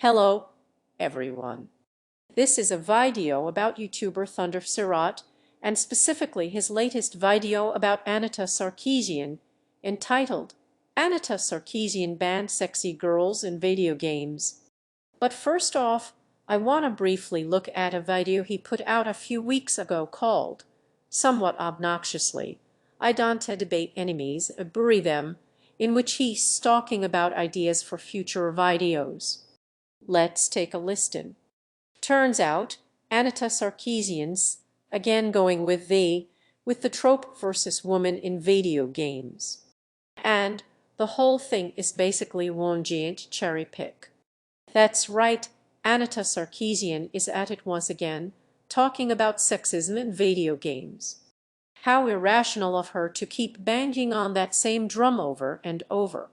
Hello, everyone. This is a video about YouTuber Thunderf00t and specifically his latest video about Anita Sarkeesian entitled Anita Sarkeesian Banned Sexy Girls in Video Games. But first off, I want to briefly look at a video he put out a few weeks ago called, somewhat obnoxiously, I don't debate enemies, bury them, in which he's talking about ideas for future videos. Let's take a listen. Turns out, Anita Sarkeesian's, again going with the trope versus woman in video games. And the whole thing is basically one giant cherry pick. That's right, Anita Sarkeesian is at it once again, talking about sexism in video games. How irrational of her to keep banging on that same drum over and over.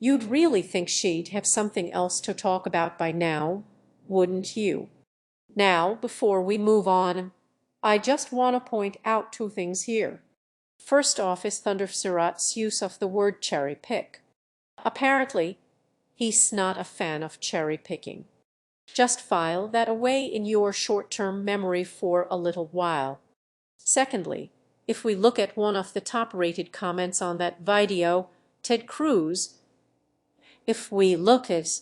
You'd really think she'd have something else to talk about by now, wouldn't you? Now, before we move on, I just want to point out two things here. First off is Thunderf00t's use of the word cherry pick. Apparently, he's not a fan of cherry picking. Just file that away in your short-term memory for a little while. Secondly, if we look at one of the top-rated comments on that video, Ted Cruz, if we look at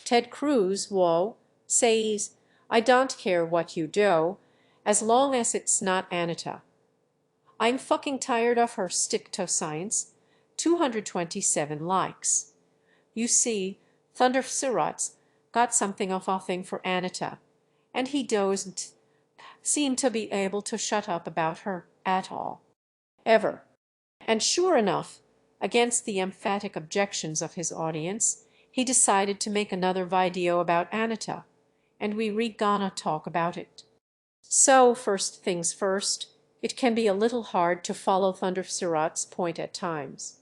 Ted Cruz, says, I don't care what you do, as long as it's not Anita. I'm fucking tired of her stick to science. 227 likes. You see, Thunderf00t's got something of a thing for Anita, and he doesn't seem to be able to shut up about her at all. Ever. And sure enough, against the emphatic objections of his audience, he decided to make another video about Anita, and we gonna talk about it. So first things first, it can be a little hard to follow Thunderf00t's point at times.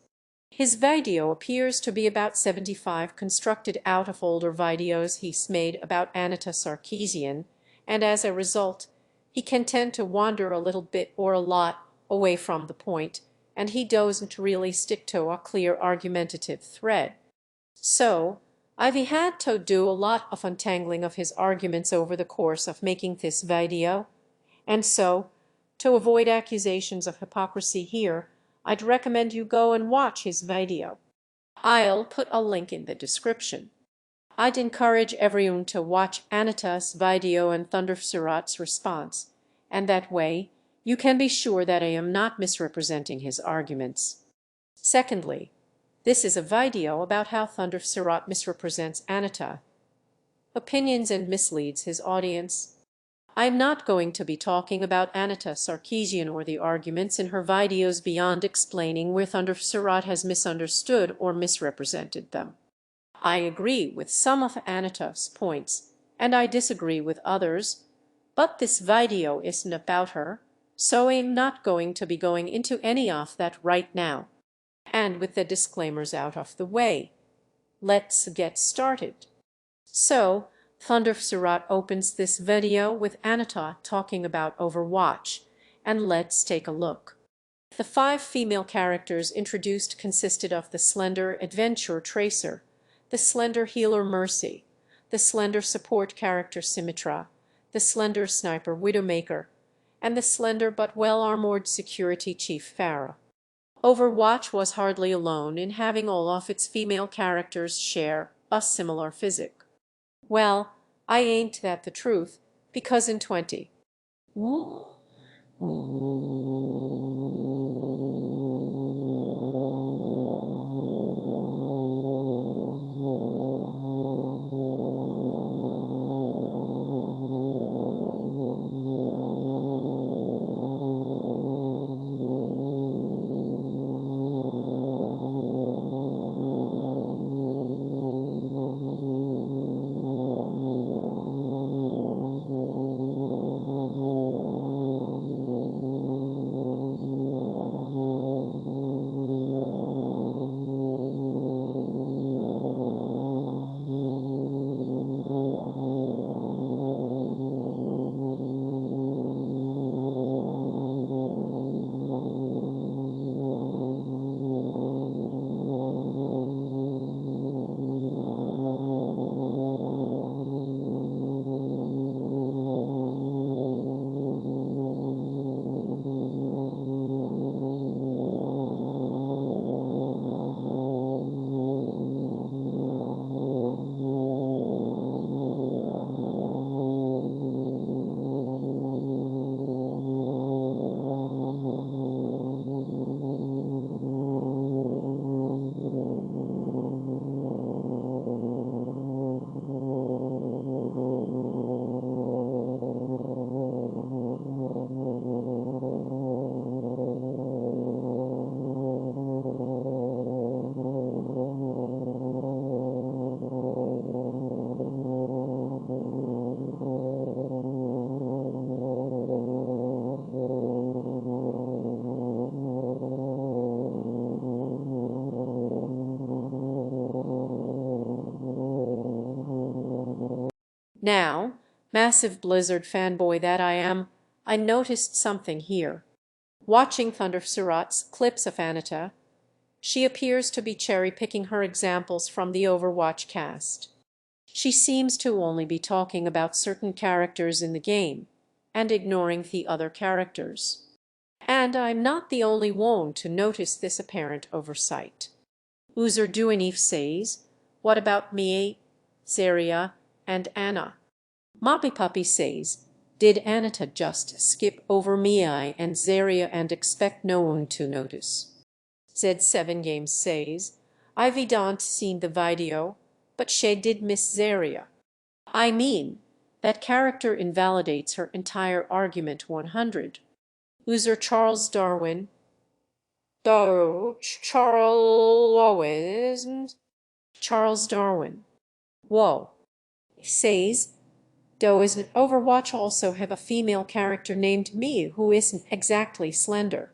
His video appears to be about 75 constructed out of older videos he's made about Anita Sarkeesian, and as a result, he can tend to wander a little bit or a lot away from the point, and he doesn't really stick to a clear argumentative thread. So, I've had to do a lot of untangling of his arguments over the course of making this video, and so, to avoid accusations of hypocrisy here, I'd recommend you go and watch his video. I'll put a link in the description. I'd encourage everyone to watch Anita's video and Thunderf00t's response, and that way you can be sure that I am not misrepresenting his arguments. Secondly, this is a video about how Thunderf00t misrepresents Anita, opinions and misleads his audience. I'm not going to be talking about Anita Sarkeesian or the arguments in her videos beyond explaining where Thunderf00t has misunderstood or misrepresented them. I agree with some of Anita's points, and I disagree with others, but this video isn't about her, so I'm not going to be going into any of that right now. And with the disclaimers out of the way, let's get started. So, Thunderf00t opens this video with Anita talking about Overwatch, and let's take a look. The 5 female characters introduced consisted of the Slender Adventure Tracer, the Slender Healer Mercy, the Slender Support character Symmetra, the Slender Sniper Widowmaker, and the slender but well-armored Security Chief Pharah. Overwatch was hardly alone in having all of its female characters share a similar physique. Well, I ain't that the truth, because in 20 Now, massive Blizzard fanboy that I am, I noticed something here. Watching Thunderf00t's clips of Anita, she appears to be cherry-picking her examples from the Overwatch cast. She seems to only be talking about certain characters in the game, and ignoring the other characters. And I'm not the only one to notice this apparent oversight. User Duanif says, what about me, Zarya, and Anna? Moppy Puppy says, did Anita just skip over me and Zarya and expect no one to notice? Z7 Games says, I don't seen the video, but she did miss Zarya. I mean, that character invalidates her entire argument 100. User Charles Darwin, Charles Darwin, whoa, says, doesn't Overwatch also have a female character named Me who isn't exactly Slender?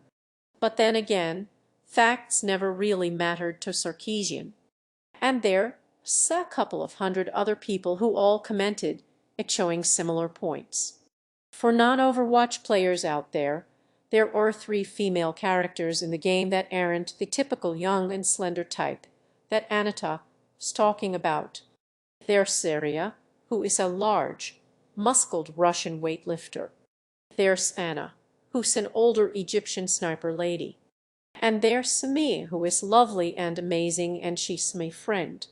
But then again, facts never really mattered to Sarkeesian. And there's a couple of hundred other people who all commented it showing similar points. For non-Overwatch players out there are 3 female characters in the game that aren't the typical young and slender type that Anita was talking about. There's Zarya, who is a large, muscled Russian weightlifter. There's Anna, who's an older Egyptian sniper lady. And there's me, who is lovely and amazing, and she's my friend.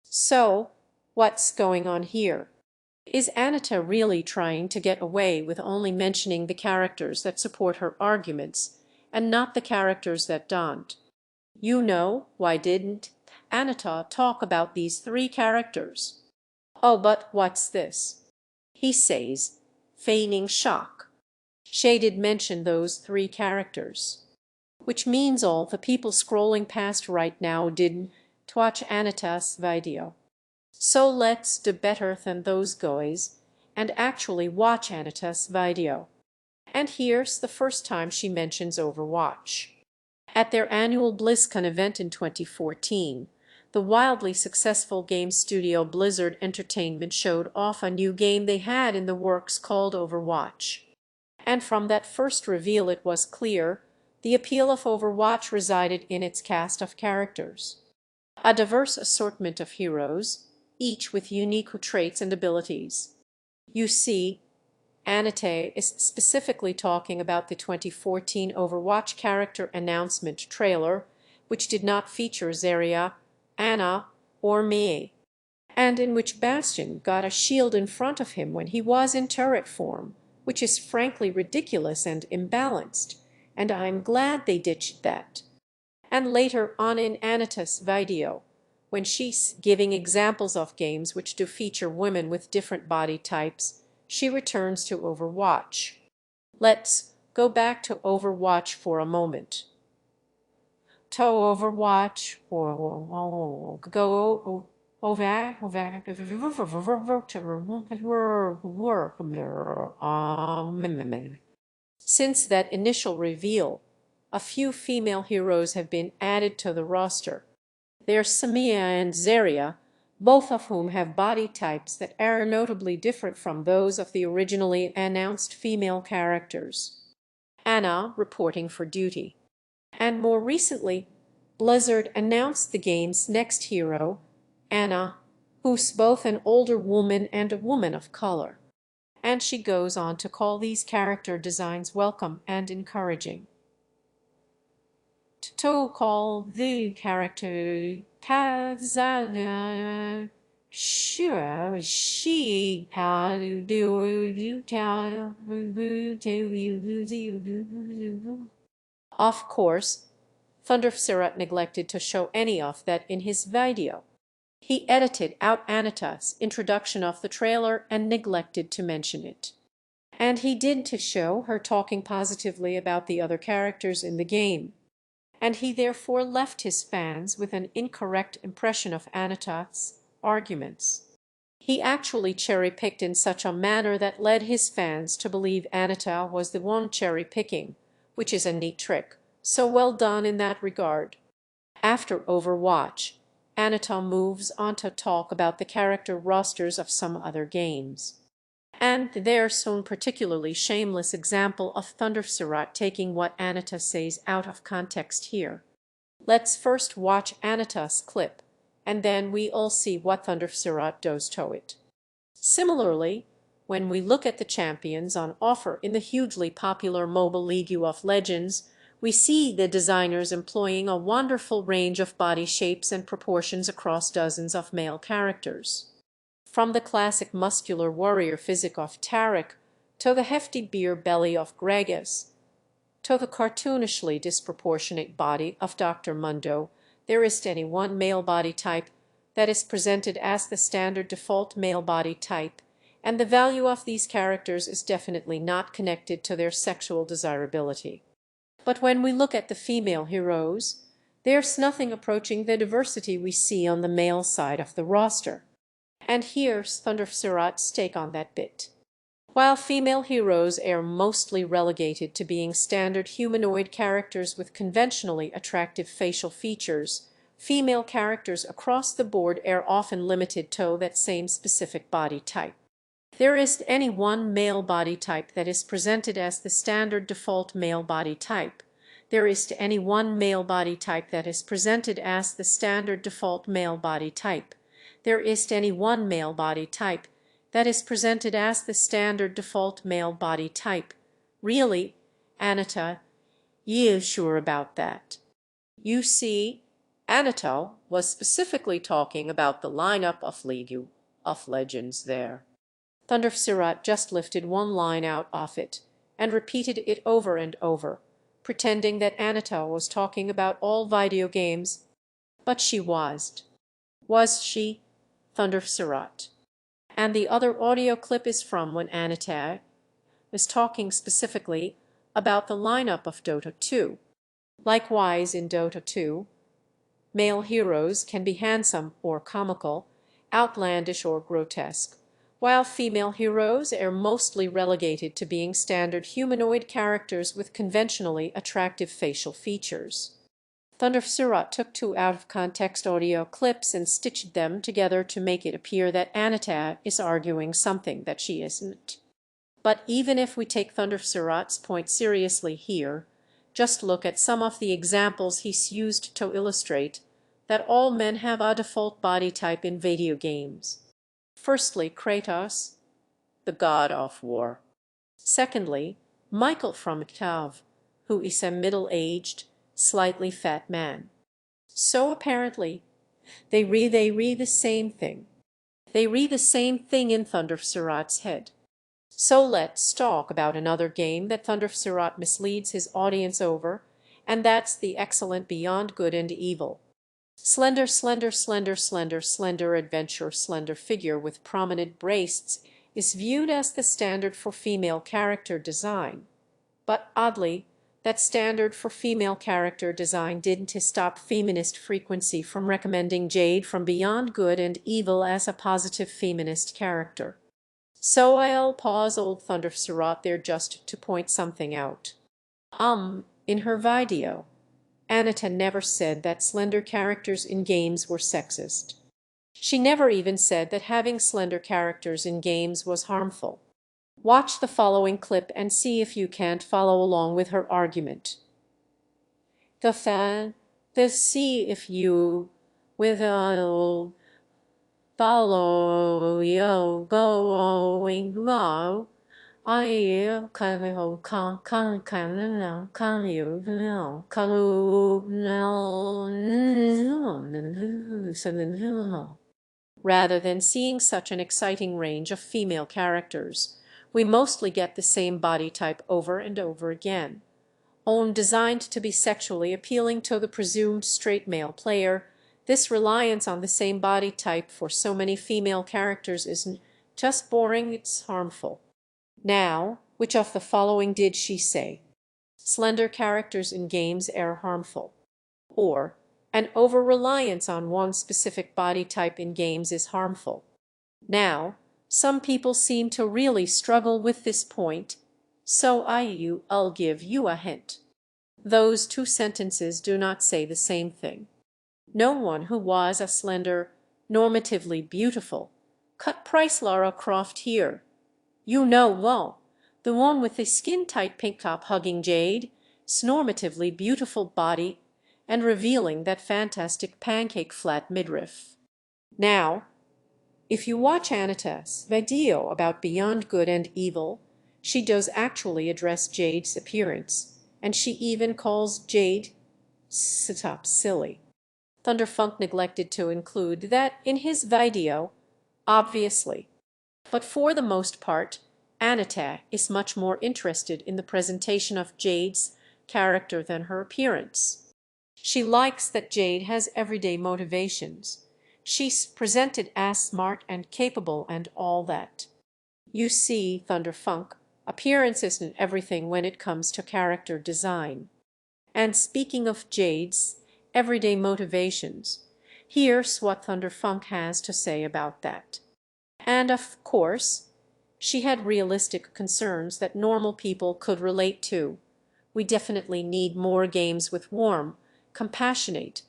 So, what's going on here? Is Anita really trying to get away with only mentioning the characters that support her arguments, and not the characters that don't? You know, why didn't Anita talk about these 3 characters? Oh, but what's this? He says, feigning shock. She did mention those 3 characters. Which means all the people scrolling past right now didn't watch Anita's video. So let's do better than those guys and actually watch Anita's video. And here's the first time she mentions Overwatch. At their annual BlizzCon event in 2014, the wildly successful game studio Blizzard Entertainment showed off a new game they had in the works called Overwatch. And from that first reveal it was clear the appeal of Overwatch resided in its cast of characters. A diverse assortment of heroes, each with unique traits and abilities. You see, Anita is specifically talking about the 2014 Overwatch character announcement trailer, which did not feature Zarya, Anna, or me, and in which Bastion got a shield in front of him when he was in turret form, which is frankly ridiculous and imbalanced, and I'm glad they ditched that. And later on in Anita's video, when she's giving examples of games which do feature women with different body types, she returns to Overwatch. Let's go back to Overwatch for a moment. To Overwatch, go over. Since that initial reveal, a few female heroes have been added to the roster. There's Samia and Zarya, both of whom have body types that are notably different from those of the originally announced female characters. Anna reporting for duty. And more recently, Blizzard announced the game's next hero, Anna, who's both an older woman and a woman of color. And she goes on to call these character designs welcome and encouraging. To call the character Kazana, sure, she had do. Of course, Thunderf00t neglected to show any of that in his video. He edited out Anita's introduction of the trailer and neglected to mention it. And he did to show her talking positively about the other characters in the game. And he therefore left his fans with an incorrect impression of Anita's arguments. He actually cherry-picked in such a manner that led his fans to believe Anita was the one cherry-picking, which is a neat trick, so well done in that regard. After Overwatch, Anita moves on to talk about the character rosters of some other games. And there's some particularly shameless example of Thunderf00t taking what Anita says out of context here. Let's first watch Anita's clip, and then we'll see what Thunderf00t does to it. Similarly, when we look at the champions on offer in the hugely popular mobile League of Legends, we see the designers employing a wonderful range of body shapes and proportions across dozens of male characters. From the classic muscular warrior physique of Tarek, to the hefty beer belly of Gregas, to the cartoonishly disproportionate body of Dr. Mundo, there isn't any one male body type that is presented as the standard default male body type, and the value of these characters is definitely not connected to their sexual desirability. But when we look at the female heroes, there's nothing approaching the diversity we see on the male side of the roster. And here's Thunderf00t's take on that bit. While female heroes are mostly relegated to being standard humanoid characters with conventionally attractive facial features, female characters across the board are often limited to that same specific body type. There isn't any one male body type that is presented as the standard default male body type. There isn't any one male body type that is presented as the standard default male body type. There isn't any one male body type that is presented as the standard default male body type. Really, Anita, you sure about that? You see, Anita was specifically talking about the lineup of League of Legends there. Thunderf00t just lifted one line out of it and repeated it over and over, pretending that Anita was talking about all video games. But she wasn't. Was she? Thunderf00t. And the other audio clip is from when Anita is talking specifically about the lineup of Dota 2. Likewise, in Dota 2, male heroes can be handsome or comical, outlandish or grotesque, while female heroes are mostly relegated to being standard humanoid characters with conventionally attractive facial features. Thunderf00t took two out-of-context audio clips and stitched them together to make it appear that Anita is arguing something that she isn't. But even if we take Thunderf00t's point seriously here, just look at some of the examples he's used to illustrate that all men have a default body type in video games. Firstly, Kratos, the god of war. Secondly, Michael from Tav, who is a middle-aged, slightly fat man. So apparently, they read the same thing. They read the same thing in Thunderf00t's head. So let's talk about another game that Thunderf00t misleads his audience over, and that's the excellent Beyond Good and Evil. Slender adventure slender figure with prominent breasts is viewed as the standard for female character design. But oddly, that standard for female character design didn't stop feminist frequency from recommending Jade from Beyond Good and Evil as a positive feminist character. So I'll pause old Thunderf00t there just to point something out. In her video, Anita never said that slender characters in games were sexist. She never even said that having slender characters in games was harmful. Watch the following clip and see if you can't follow along with her argument. See if you will follow you going low. I rather than seeing such an exciting range of female characters, we mostly get the same body type over and over again, all designed to be sexually appealing to the presumed straight male player. This reliance on the same body type for so many female characters isn't just boring, it's harmful. Now, which of the following did she say? Slender characters in games are harmful. Or, an over-reliance on one specific body type in games is harmful. Now, some people seem to really struggle with this point, so I'll give you a hint. Those two sentences do not say the same thing. No one who was a slender, normatively beautiful, cut-price Lara Croft here. You know, well, the one with the skin-tight pink top hugging Jade, normatively beautiful body, and revealing that fantastic pancake-flat midriff. Now, if you watch Anita's video about Beyond Good and Evil, she does actually address Jade's appearance, and she even calls Jade stop silly. Thunderfunk neglected to include that in his video, obviously. But for the most part, Anita is much more interested in the presentation of Jade's character than her appearance. She likes that Jade has everyday motivations. She's presented as smart and capable and all that. You see, Thunderfunk, appearance isn't everything when it comes to character design. And speaking of Jade's everyday motivations, here's what Thunderfunk has to say about that. And of course, she had realistic concerns that normal people could relate to. We definitely need more games with warm, compassionate,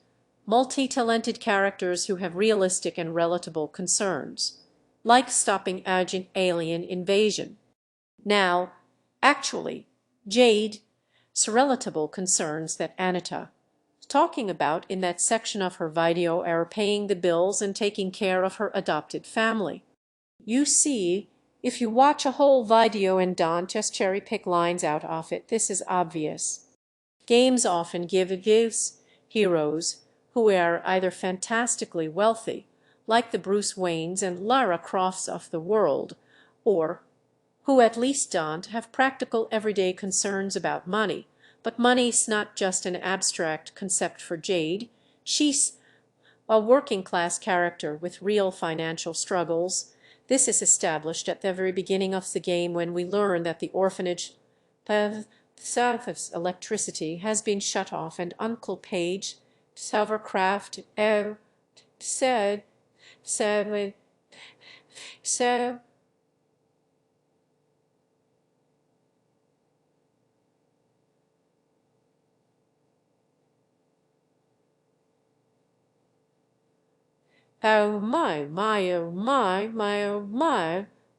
multi-talented characters who have realistic and relatable concerns, like stopping alien invasion. Now, actually, Jade's relatable concerns that Anita talking about in that section of her video are paying the bills and taking care of her adopted family. You see, if you watch a whole video and don't just cherry pick lines out of it, this is obvious. Games often give heroes who are either fantastically wealthy, like the Bruce Waynes and Lara Crofts of the world, or who at least don't have practical everyday concerns about money. But money's not just an abstract concept for Jade. She's a working-class character with real financial struggles. This is established at the very beginning of the game when we learn that the orphanage electricity has been shut off and Uncle Page, Hovercraft, said, oh my, oh my, oh my,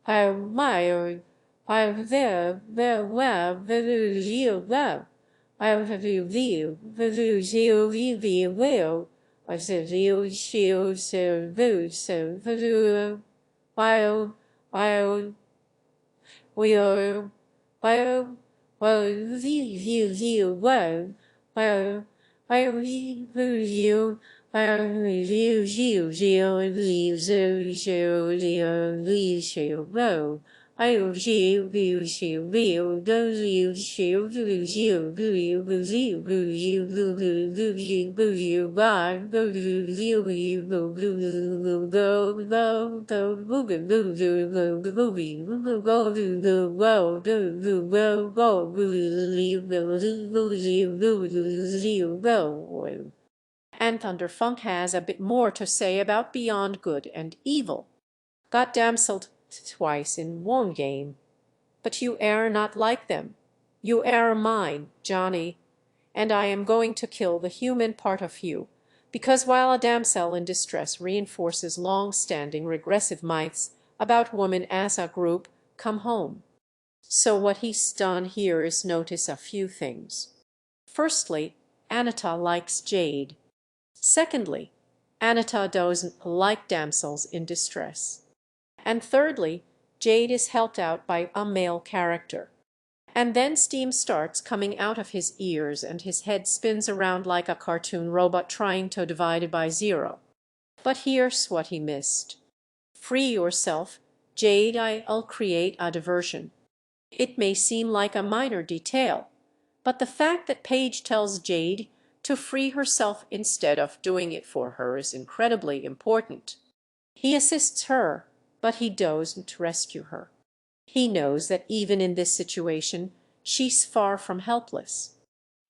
oh my, oh there, well, well, I have you, will. I said, you, so, while, we are, well, well, you, and Thunderfunk has a bit more to say about Beyond Good and Evil. Got Damsel twice in one game. But you are not like them. You are mine, Johnny, and I am going to kill the human part of you, because while a damsel in distress reinforces long-standing regressive myths about women as a group, come home. So what he's done here is notice a few things. Firstly, Anita likes Jade. Secondly, Anita doesn't like damsels in distress. And thirdly, Jade is helped out by a male character. And then steam starts coming out of his ears and his head spins around like a cartoon robot trying to divide it by zero. But here's what he missed. Free yourself, Jade, I'll create a diversion. It may seem like a minor detail, but the fact that Paige tells Jade to free herself instead of doing it for her is incredibly important. He assists her, but he doesn't rescue her. He knows that even in this situation, she's far from helpless.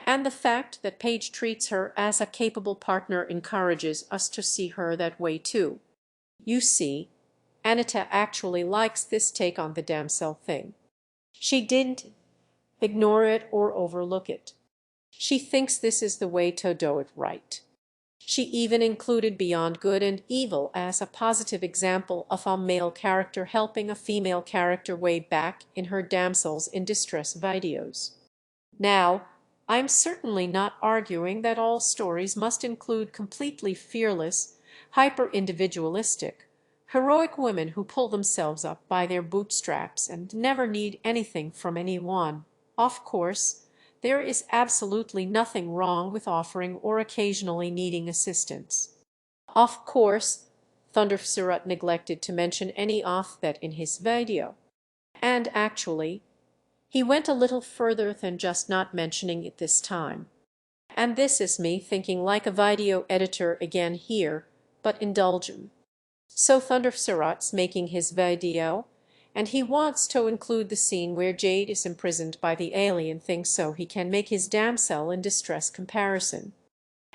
And the fact that Paige treats her as a capable partner encourages us to see her that way too. You see, Anita actually likes this take on the damsel thing. She didn't ignore it or overlook it. She thinks this is the way to do it right. She even included Beyond Good and Evil as a positive example of a male character helping a female character way back in her Damsels in Distress videos. Now, I'm certainly not arguing that all stories must include completely fearless, hyper-individualistic, heroic women who pull themselves up by their bootstraps and never need anything from anyone. Of course, there is absolutely nothing wrong with offering or occasionally needing assistance. Of course, Thunderf00t neglected to mention any of that in his video. And actually, he went a little further than just not mentioning it this time. And this is me thinking like a video editor again here, but indulgent. So Thunderf00t's making his video, and he wants to include the scene where Jade is imprisoned by the alien thing so he can make his damsel in distress comparison.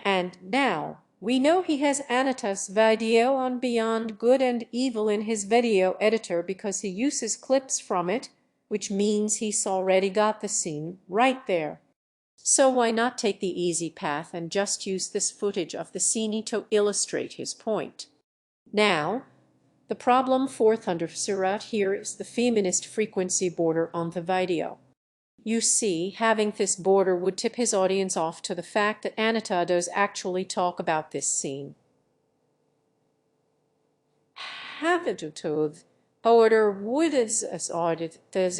And now we know he has Anita's video on Beyond Good and Evil in his video editor because he uses clips from it, which means he's already got the scene right there. So why not take the easy path and just use this footage of the scene to illustrate his point? Now, the problem for Thunderf00t here is the feminist frequency border on the video. You see, having this border would tip his audience off to the fact that Anita does actually talk about this scene. Having to border would as audit this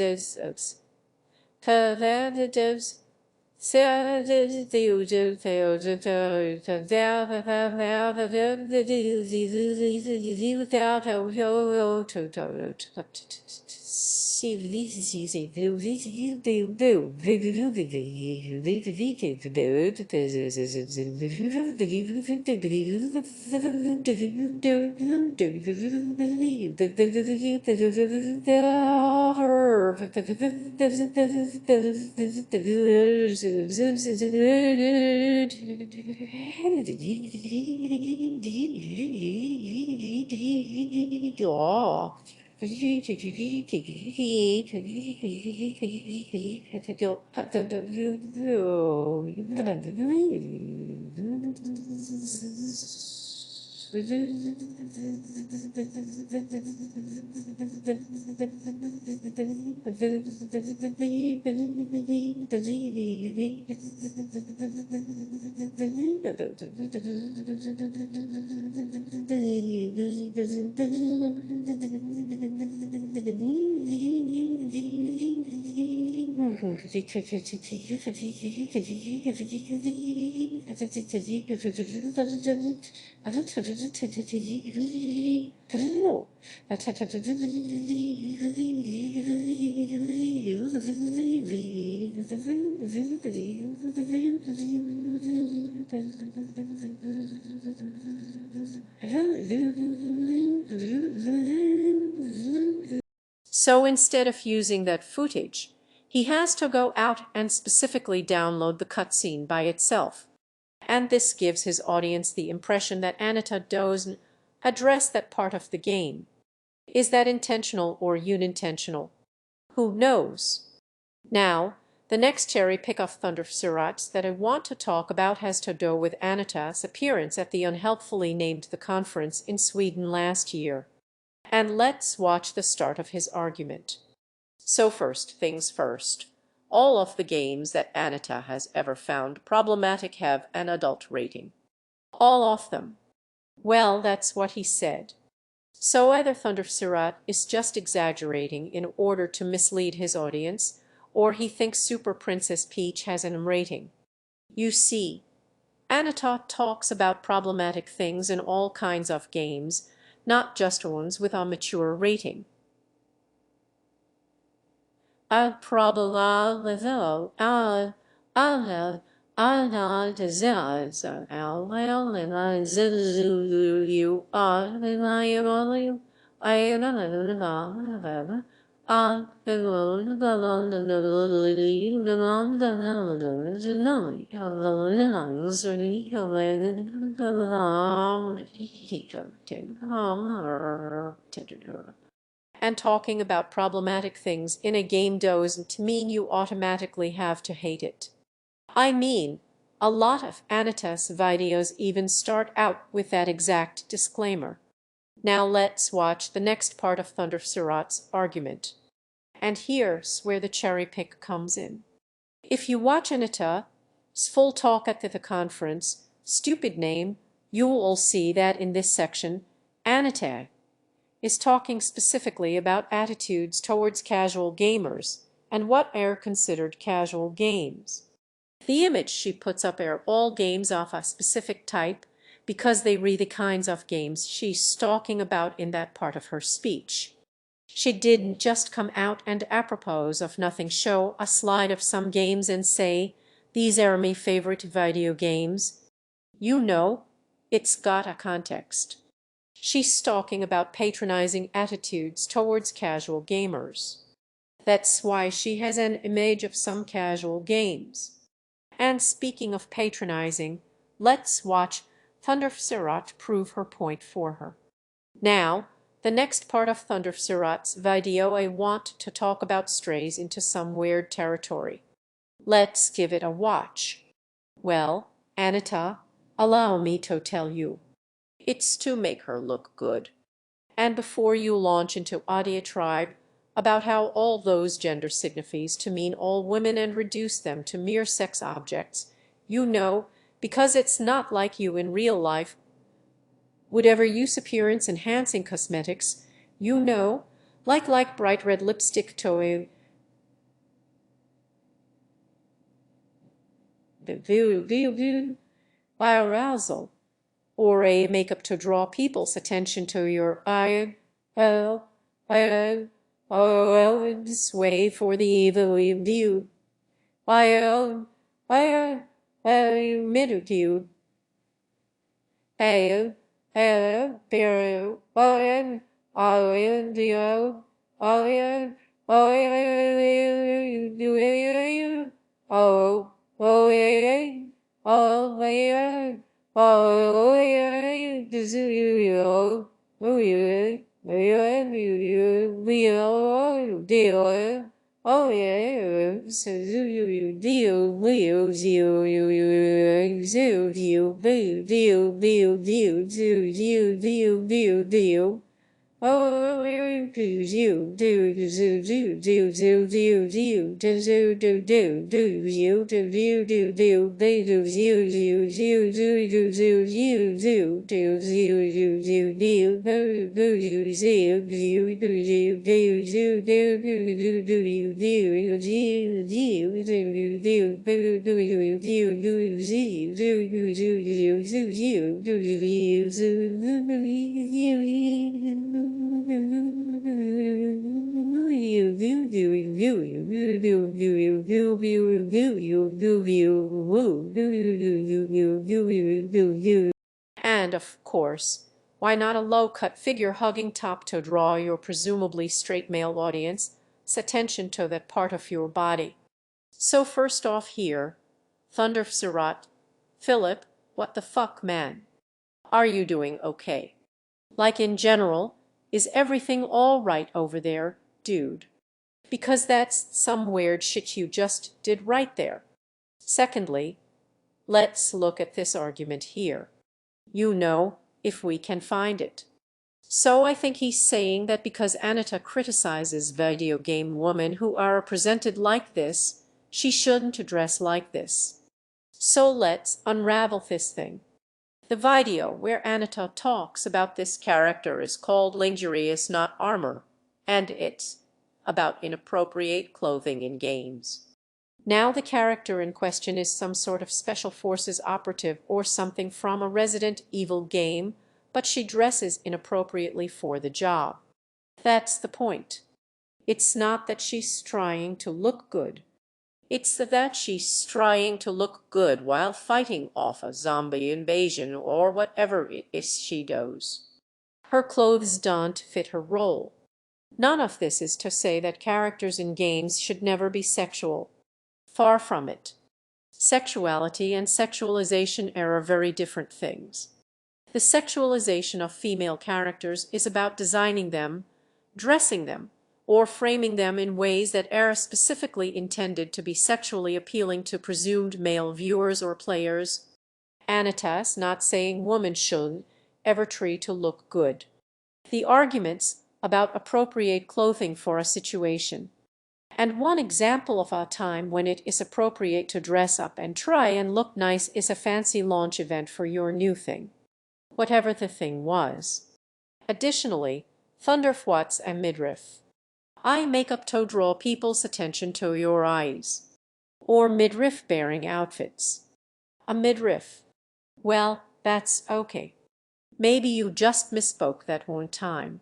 So instead of using that footage, he has to go out and specifically download the cutscene by itself. And this gives his audience the impression that Anita doesn't address that part of the game. Is that intentional or unintentional? Who knows? Now, the next cherry pick of Thunderf00t that I want to talk about has to do with Anita's appearance at the unhelpfully named the conference in Sweden last year. And let's watch the start of his argument. So first things first, all of the games that Anita has ever found problematic have an adult rating. All of them. Well, that's what he said. So either Thunderf00t is just exaggerating in order to mislead his audience, or he thinks Super Princess Peach has an M rating. You see, Anita talks about problematic things in all kinds of games, not just ones with a mature rating. And talking about problematic things in a game doesn't mean you automatically have to hate it. I mean, A lot of Anita's videos even start out with that exact disclaimer. Now let's watch the next part of Thunderf00t's argument. And here's where the cherry pick comes in. If you watch Anita's full talk at the conference, stupid name, you will see that in this section, Anita is talking specifically about attitudes towards casual gamers and what are considered casual games. The image she puts up are all games of a specific type because they read the kinds of games she's talking about in that part of her speech. She didn't just come out and apropos of nothing show a slide of some games and say, "These are my favorite video games." You know, it's got a context. She's talking about patronizing attitudes towards casual gamers. That's why she has an image of some casual games. And speaking of patronizing, let's watch Thunderf00t prove her point for her. Now, the next part of Thunderf00t's video, I want to talk about strays into some weird territory. Let's give it a watch. Well, Anita, allow me to tell you. It's to make her look good. And before you launch into a diatribe about how all those gender signifies to mean all women and reduce them to mere sex objects, you know, because it's not like you in real life would ever use appearance-enhancing cosmetics, you know, like bright red lipstick to by arousal, or a makeup to draw people's attention to your sway for the evil view. Minute you. And of course, why not a low-cut figure-hugging top to draw your presumably straight male audience's attention to that part of your body? So first off here, Thunderf00t, Philip, what the fuck, man? Are you doing okay? Like in general, is everything all right over there, dude? Because that's some weird shit you just did right there. Secondly, let's look at this argument here. You know, if we can find it. So I think he's saying that because Anita criticizes video game women who are presented like this, she shouldn't dress like this. So let's unravel this thing. The video where Anita talks about this character is called Lingerie is Not Armor, and it's about inappropriate clothing in games. Now the character in question is some sort of special forces operative or something from a Resident Evil game, but she dresses inappropriately for the job. That's the point. It's not that she's trying to look good. It's that she's trying to look good while fighting off a zombie invasion or whatever it is she does. Her clothes don't fit her role. None of this is to say that characters in games should never be sexual. Far from it. Sexuality and sexualization are very different things. The sexualization of female characters is about designing them, dressing them, or framing them in ways that are specifically intended to be sexually appealing to presumed male viewers or players. Anitas not saying woman should ever try to look good. The arguments about appropriate clothing for a situation. And one example of a time when it is appropriate to dress up and try and look nice is a fancy launch event for your new thing, whatever the thing was. Additionally, Thunderf00t a midriff. Eye makeup to draw people's attention to your eyes. Or midriff-bearing outfits. A midriff. Well, that's okay. Maybe you just misspoke that one time.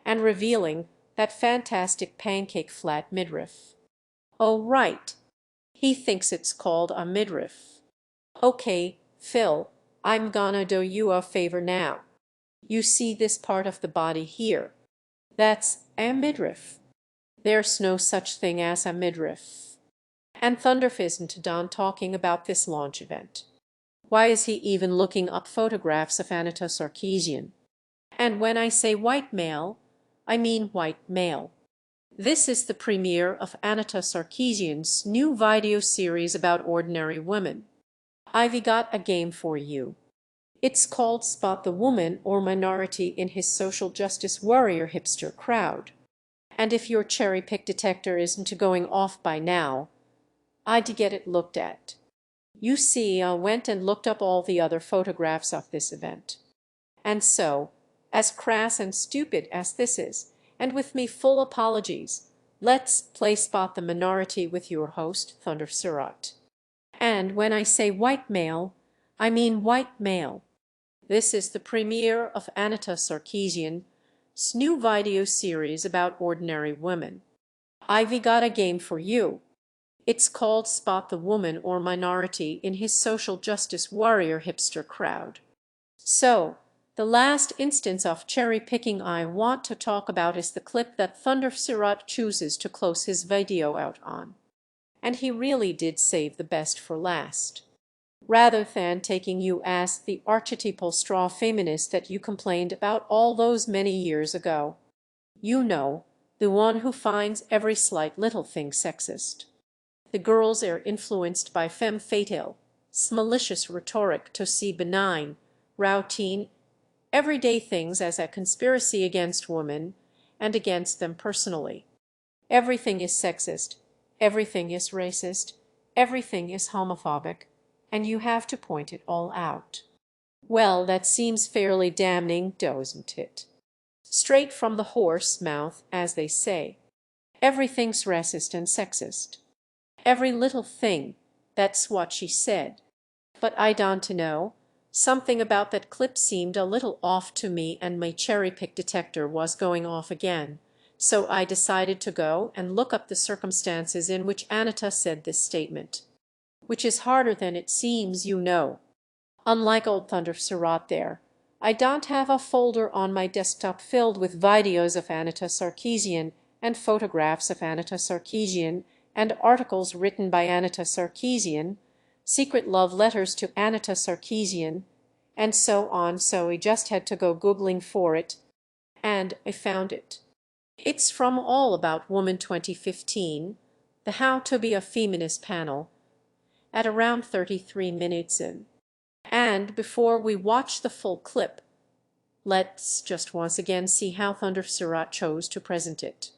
And revealing that fantastic pancake flat midriff. Oh, right. He thinks it's called a midriff. Okay, Phil, I'm gonna do you a favor now. You see this part of the body here? That's a midriff. There's no such thing as a midriff. And Thunderf isn't done talking about this launch event. Why is he even looking up photographs of Anita Sarkeesian? And when I say white male, I mean white male. This is the premiere of Anita Sarkeesian's new video series about ordinary women. I've got a game for you. It's called Spot the Woman or Minority in His Social Justice Warrior Hipster Crowd. And if your cherry-pick detector isn't going off by now, I'd get it looked at. You see, I went and looked up all the other photographs of this event. And so, as crass and stupid as this is, and with me full apologies, let's play Spot the Minority with your host, Thunderf00t. And when I say white male, I mean white male. This is the premiere of Anita Sarkeesian's new video series about ordinary women. I've got a game for you. It's called Spot the Woman or Minority in His Social Justice Warrior Hipster Crowd. So, the last instance of cherry-picking I want to talk about is the clip that Thunderf00t chooses to close his video out on. And he really did save the best for last. Rather than taking you as the archetypal straw feminist that you complained about all those many years ago. You know, the one who finds every slight little thing sexist. The girls are influenced by femme fatale, malicious rhetoric to see benign, routine, everyday things as a conspiracy against women and against them personally. Everything is sexist, everything is racist, everything is homophobic, and you have to point it all out. Well, that seems fairly damning, doesn't it? Straight from the horse mouth, as they say. Everything's racist and sexist. Every little thing, that's what she said. But I don't know, something about that clip seemed a little off to me and my cherry-pick detector was going off again, so I decided to go and look up the circumstances in which Anita said this statement. Which is harder than it seems, you know. Unlike old Thunderf00t there, I don't have a folder on my desktop filled with videos of Anita Sarkeesian and photographs of Anita Sarkeesian and articles written by Anita Sarkeesian, secret love letters to Anita Sarkeesian, and so on, so I just had to go Googling for it, and I found it. It's from All About Woman 2015, the How to Be a Feminist panel, at around 33 minutes in. And before we watch the full clip, let's just once again see how Thunderf00t chose to present it.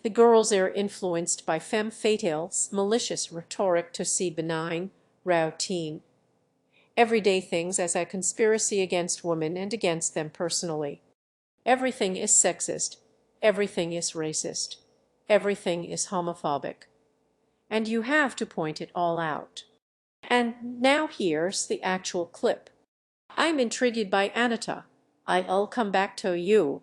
The girls are influenced by femme fatale, malicious rhetoric to see benign, routine, everyday things as a conspiracy against women and against them personally. Everything is sexist, everything is racist, everything is homophobic. And you have to point it all out. And now here's the actual clip. I'm intrigued by Anita. I'll come back to you.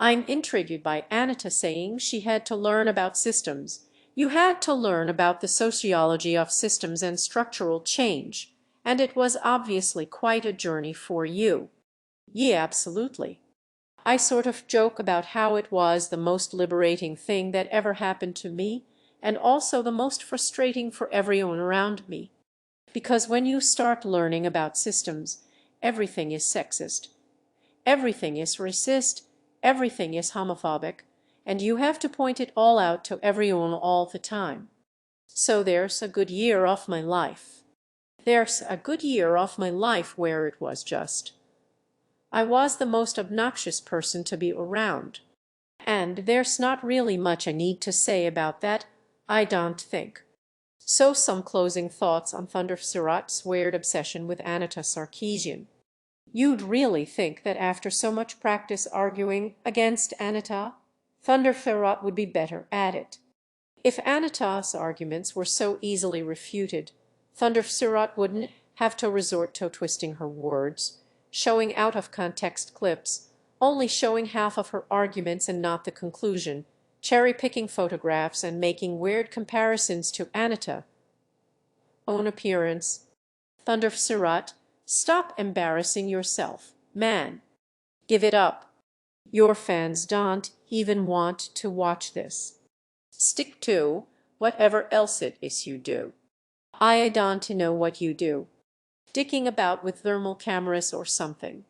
I'm intrigued by Anita saying she had to learn about systems. You had to learn about the sociology of systems and structural change, and it was obviously quite a journey for you. Yeah, absolutely. I sort of joke about how it was the most liberating thing that ever happened to me, and also the most frustrating for everyone around me. Because when you start learning about systems, everything is sexist, everything is racist, everything is homophobic, and you have to point it all out to everyone all the time. So there's a good year off my life. There's a good year off my life where it was just. I was the most obnoxious person to be around. And there's not really much I need to say about that, I don't think. So some closing thoughts on Thunderf00t's weird obsession with Anita Sarkeesian. You'd really think that after so much practice arguing against Anita, Thunderf00t would be better at it. If Anita's arguments were so easily refuted, Thunderf00t wouldn't have to resort to twisting her words, showing out-of-context clips, only showing half of her arguments and not the conclusion, cherry-picking photographs and making weird comparisons to Anita. Own appearance. Thunderf00t, stop embarrassing yourself, man. Give it up. Your fans don't even want to watch this. Stick to whatever else it is you do. I don't know what you do. Dicking about with thermal cameras or something.